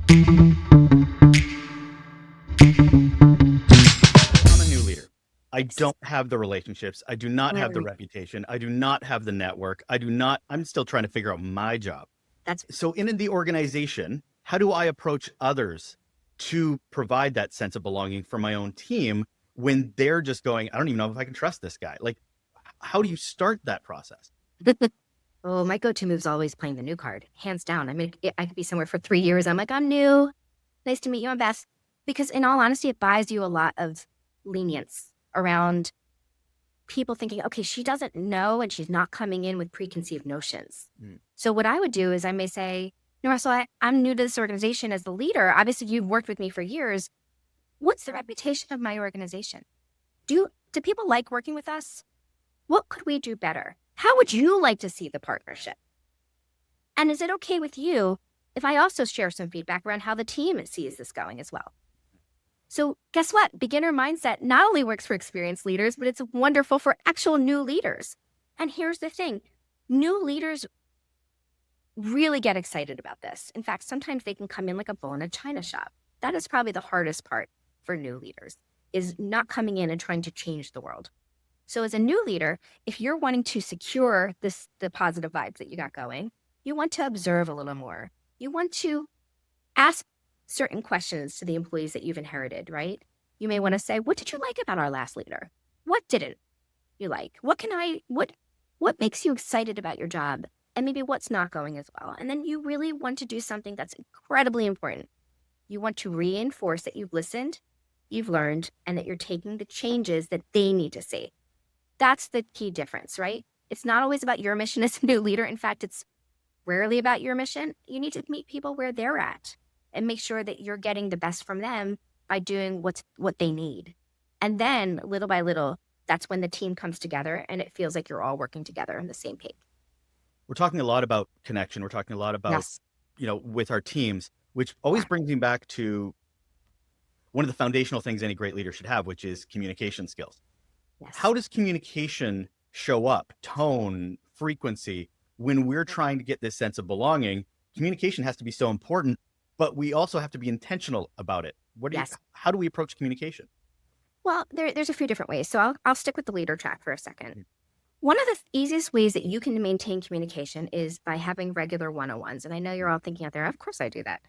I'm a new leader. I don't have the relationships. I do not have the Mm, reputation. I do not have the network. I'm still trying to figure out my job. that's So, in the organization, how do I approach others to provide that sense of belonging for my own team when they're just going, I don't even know if I can trust this guy? Like, how do you start that process? oh, my go-to move is always playing the new card, hands down. I mean, I could be somewhere for 3 years. I'm like, I'm new. Nice to meet you. I'm Beth. Because in all honesty, it buys you a lot of lenience around people thinking, okay, she doesn't know and she's not coming in with preconceived notions. Mm. So what I would do is I may say, no, Russell, I'm new to this organization as the leader. Obviously, you've worked with me for years. What's the reputation of my organization? Do people like working with us? What could we do better? How would you like to see the partnership? And is it okay with you if I also share some feedback around how the team sees this going as well? So guess what? Beginner mindset not only works for experienced leaders, but it's wonderful for actual new leaders. And here's the thing. New leaders really get excited about this. In fact, sometimes they can come in like a bull in a china shop. That is probably the hardest part for new leaders, is not coming in and trying to change the world. So as a new leader, if you're wanting to secure the positive vibes that you got going, you want to observe a little more. You want to ask certain questions to the employees that you've inherited, right? You may want to say, what did you like about our last leader? What didn't you like? What makes you excited about your job? And maybe what's not going as well. And then you really want to do something that's incredibly important. You want to reinforce that you've listened, you've learned, and that you're taking the changes that they need to see. That's the key difference, right? It's not always about your mission as a new leader. In fact, it's rarely about your mission. You need to meet people where they're at and make sure that you're getting the best from them by doing what they need. And then little by little, that's when the team comes together and it feels like you're all working together on the same page. We're talking a lot about connection. We're talking a lot about, Yes. with our teams, which always brings me back to one of the foundational things any great leader should have, which is communication skills. How Yes. does communication show up, tone, frequency, when we're trying to get this sense of belonging? Communication has to be so important, but we also have to be intentional about it. Yes. How do we approach communication? Well, there's a few different ways. So I'll stick with the leader track for a second. One of the easiest ways that you can maintain communication is by having regular one-on-ones. And I know you're all thinking out there, of course I do that.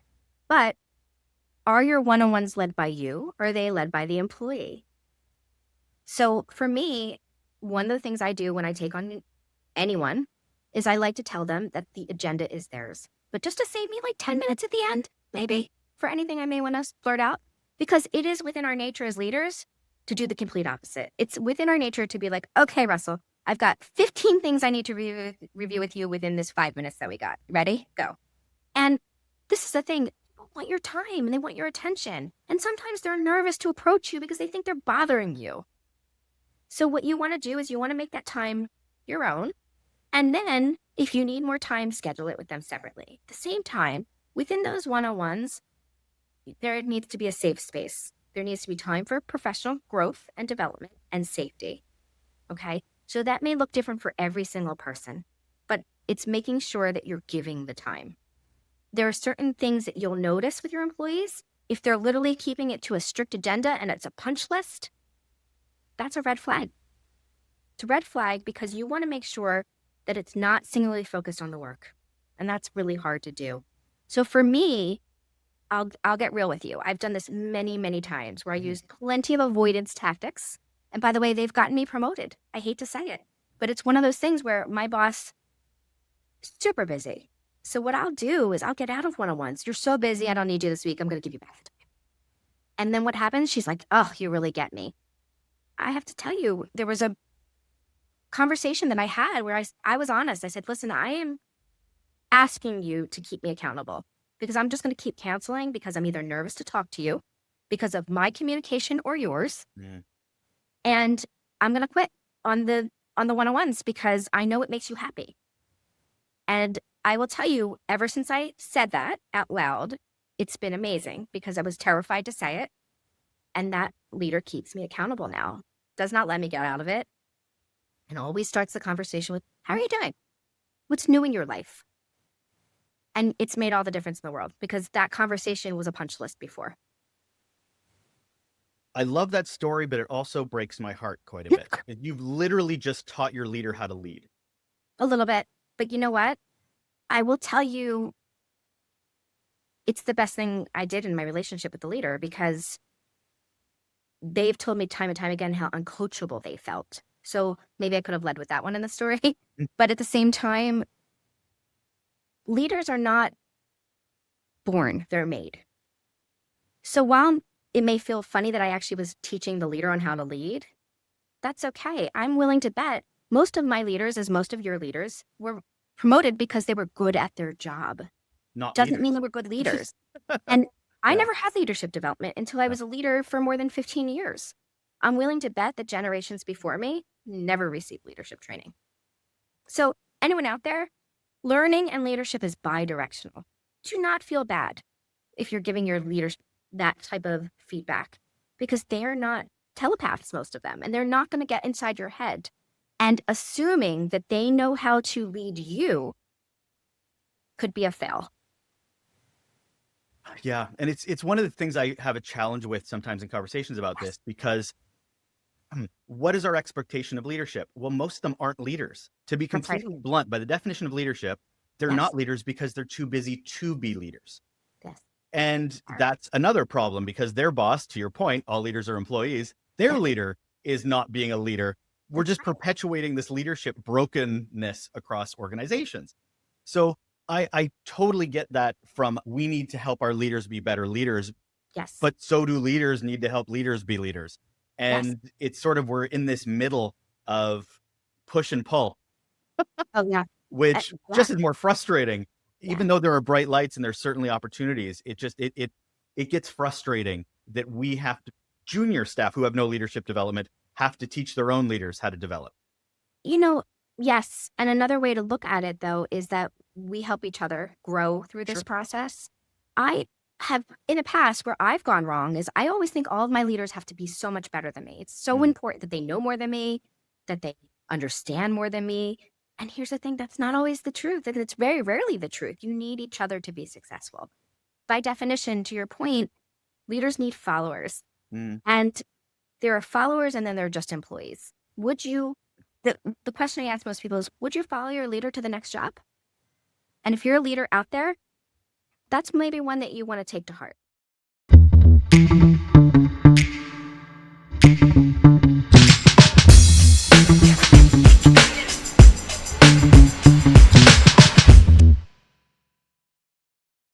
But are your one-on-ones led by you or are they led by the employee? So for me, one of the things I do when I take on anyone is I like to tell them that the agenda is theirs. But just to save me like 10 minutes at the end, maybe, for anything I may want to blurt out, because it is within our nature as leaders to do the complete opposite. It's within our nature to be like, okay, Russell, I've got 15 things I need to review with you within this 5 minutes that we got. Ready? Go. And this is the thing. People want your time and they want your attention. And sometimes they're nervous to approach you because they think they're bothering you. So what you want to do is you want to make that time your own. And then if you need more time, schedule it with them separately. At the same time, within those one-on-ones, there needs to be a safe space. There needs to be time for professional growth and development and safety. Okay. So that may look different for every single person, but it's making sure that you're giving the time. There are certain things that you'll notice with your employees. If they're literally keeping it to a strict agenda and it's a punch list, that's a red flag. It's a red flag because you want to make sure that it's not singularly focused on the work. And that's really hard to do. So for me, I'll get real with you. I've done this many, many times where I used plenty of avoidance tactics. And by the way, they've gotten me promoted. I hate to say it, but it's one of those things where my boss is super busy. So what I'll do is I'll get out of one-on-ones. You're so busy. I don't need you this week. I'm going to give you back. And then what happens? She's like, oh, you really get me. I have to tell you, there was a conversation that I had where I was honest. I said, listen, I am asking you to keep me accountable because I'm just going to keep canceling because I'm either nervous to talk to you because of my communication or yours. Mm. And I'm going to quit on the one-on-ones because I know it makes you happy. And I will tell you, ever since I said that out loud, it's been amazing because I was terrified to say it. And that leader keeps me accountable now, does not let me get out of it. And always starts the conversation with, how are you doing? What's new in your life? And it's made all the difference in the world because that conversation was a punch list before. I love that story, but it also breaks my heart quite a bit. You've literally just taught your leader how to lead. A little bit. But you know what? I will tell you, it's the best thing I did in my relationship with the leader because they've told me time and time again how uncoachable they felt. So maybe I could have led with that one in the story. But at the same time, leaders are not born, they're made. So while it may feel funny that I actually was teaching the leader on how to lead, that's okay. I'm willing to bet most of my leaders, as most of your leaders, were promoted because they were good at their job. Not Doesn't leaders. mean they were good leaders. And I Yeah. never had leadership development until I was a leader for more than 15 years. I'm willing to bet that generations before me never received leadership training. So anyone out there, learning and leadership is bi-directional. Do not feel bad if you're giving your leaders that type of feedback because they are not telepaths, most of them, and they're not going to get inside your head. And assuming that they know how to lead you could be a fail. Yeah. And it's one of the things I have a challenge with sometimes in conversations about this, because what is our expectation of leadership? Well, most of them aren't leaders. To be That's right. completely blunt, by the definition of leadership, they're Yes. not leaders because they're too busy to be leaders. Yes. And that's another problem because their boss, to your point, all leaders are employees, their Yes. leader is not being a leader. We're That's just perpetuating this leadership brokenness across organizations. So I totally get that from we need to help our leaders be better leaders, Yes. but so do leaders need to help leaders be leaders. And it's sort of, we're in this middle of push and pull, Oh, yeah. which Yeah. just is more frustrating. Yeah. Even though there are bright lights and there's certainly opportunities, it just it gets frustrating that we have to, junior staff who have no leadership development have to teach their own leaders how to develop. Yes. And another way to look at it, though, is that we help each other grow through this Sure. process. I have, in the past, where I've gone wrong is I always think all of my leaders have to be so much better than me. It's so important that they know more than me, that they understand more than me. And here's the thing, that's not always the truth. And it's very rarely the truth. You need each other to be successful. By definition, to your point, leaders need followers. And there are followers and then there are just employees. Would you, the question I ask most people is, would you follow your leader to the next job? And if you're a leader out there, that's maybe one that you want to take to heart.